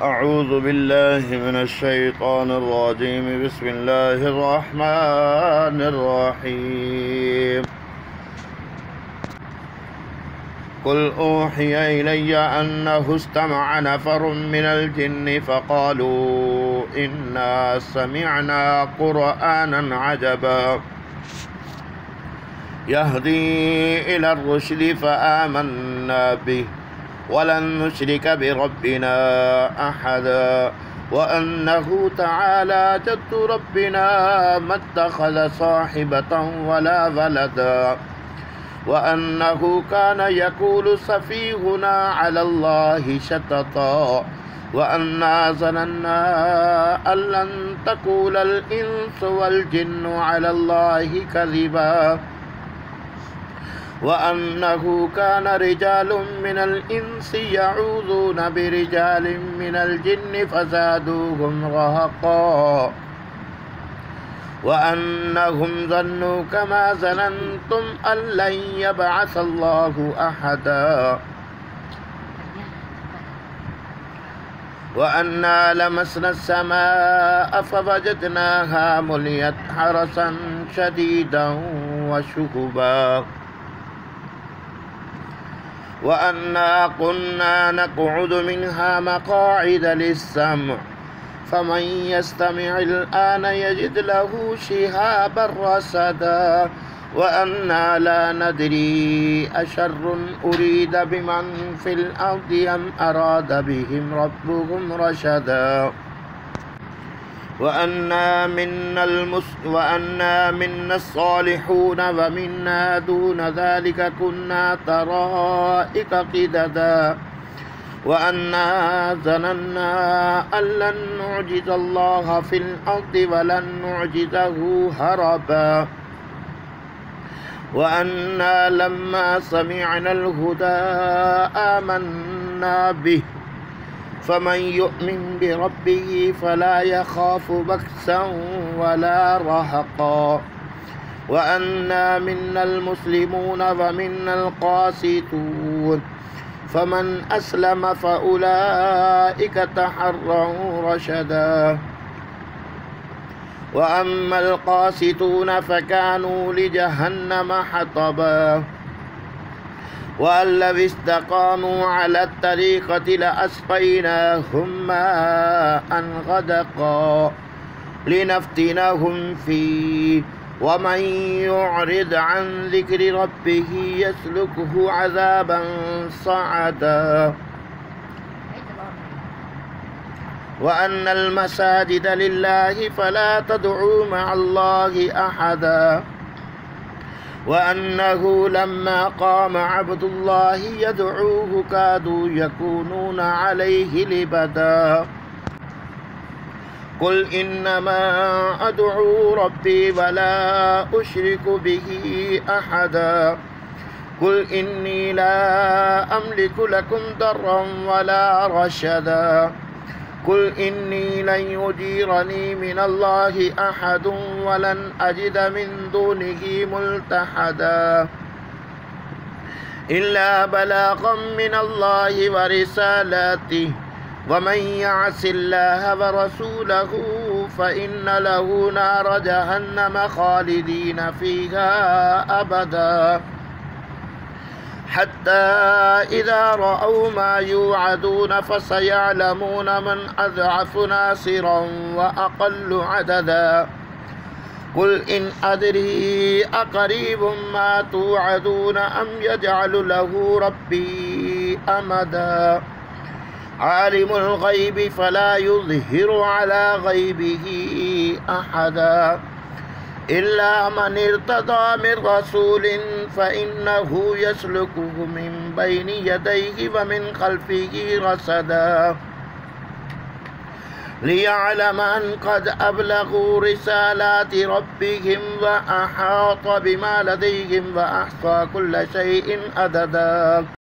أعوذ بالله من الشيطان الرجيم بسم الله الرحمن الرحيم قل أوحي إلي أنه استمع نفر من الجن فقالوا إنا سمعنا قرآنا عجبا يهدي إلى الرشد فآمنا به ولن نشرك بربنا أحدا وأنه تعالى جد ربنا ما اتخذ صاحبة ولا ولدا وأنه كان يقول سفيهنا على الله شططا وأنا ظننا أن لن تقول الإنس والجن على الله كذبا وأنه كان رجال من الإنس يعوذون برجال من الجن فزادوهم رهقا وأنهم ظنوا كما ظننتم أن لن يبعث الله أحدا وأنا لمسنا السماء فوجدناها مليت حرسا شديدا وشهبا وأنا كنا نقعد منها مقاعد للسمع فمن يستمع الآن يجد له شهابا رصدا وأنا لا ندري أشر أريد بمن في الأرض أم أراد بهم ربهم رشدا وأنا منا الصالحون ومنا دون ذلك كنا طرائق قددا وأنا ظننا أن لن نعجز الله في الأرض ولن نعجزه هربا وأنا لما سمعنا الهدى آمنا به فمن يؤمن بربه فلا يخاف بخسا ولا رهقا وأنا منا المسلمون ومنا القاسطون فمن أسلم فأولئك تحروا رشدا وأما القاسطون فكانوا لجهنم حطبا وأن لو استقاموا على الطريقة لأسقيناهم ماء غدقا لنفتنهم فيه ومن يعرض عن ذكر ربه يسلكه عذابا صعدا وأن المساجد لله فلا تدعوا مع الله أحدا وأنه لما قام عبد الله يدعوه كادوا يكونون عليه لبدا قل إنما أدعو ربي ولا أشرك به أحدا قل إني لا أملك لكم ضرا ولا رشدا قل إني لن يجيرني من الله أحد ولن أجد من دونه ملتحدا إلا بلاغا من الله ورسالاته ومن يعص الله ورسوله فإن له نار جهنم خالدين فيها أبدا حتى إذا رأوا ما يوعدون فسيعلمون من أضعف ناصرا وأقل عددا قل إن أدري أقريب ما توعدون أم يجعل له ربي أمدا عالم الغيب فلا يظهر على غيبه أحدا إلا من ارتضى من رسول فإنه يسلكه من بين يديه ومن خلفه رصدا ليعلم أن قد أبلغوا رسالات ربهم وأحاط بما لديهم وأحصى كل شيء عددا.